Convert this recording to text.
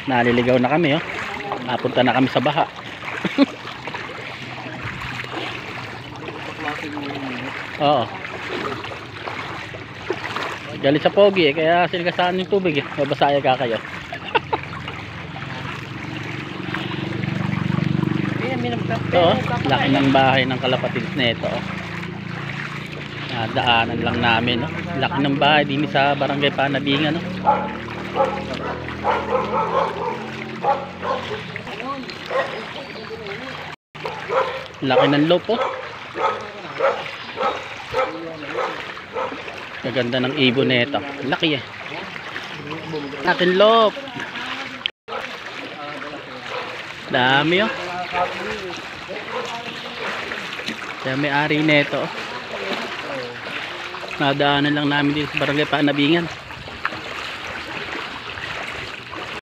Naliligaw na kami, oh. Napunta na kami sa baha. Oo. Galit sa pogi, kaya sinigasaan yung tubig, eh. Babasaya ka kayo. Oo, laki ng bahay ng kalapatids nito, oh. Daanan lang namin, no? Laki ng bahay din sa Barangay Panabingan, no? Laki ng loop, oh. Kaganda ng ibon nito. Laki, eh. Laki ng loop. Dami, oh. Kaya may ari nito, oh. Nadaanan lang namin dito sa Barangay Panabingan.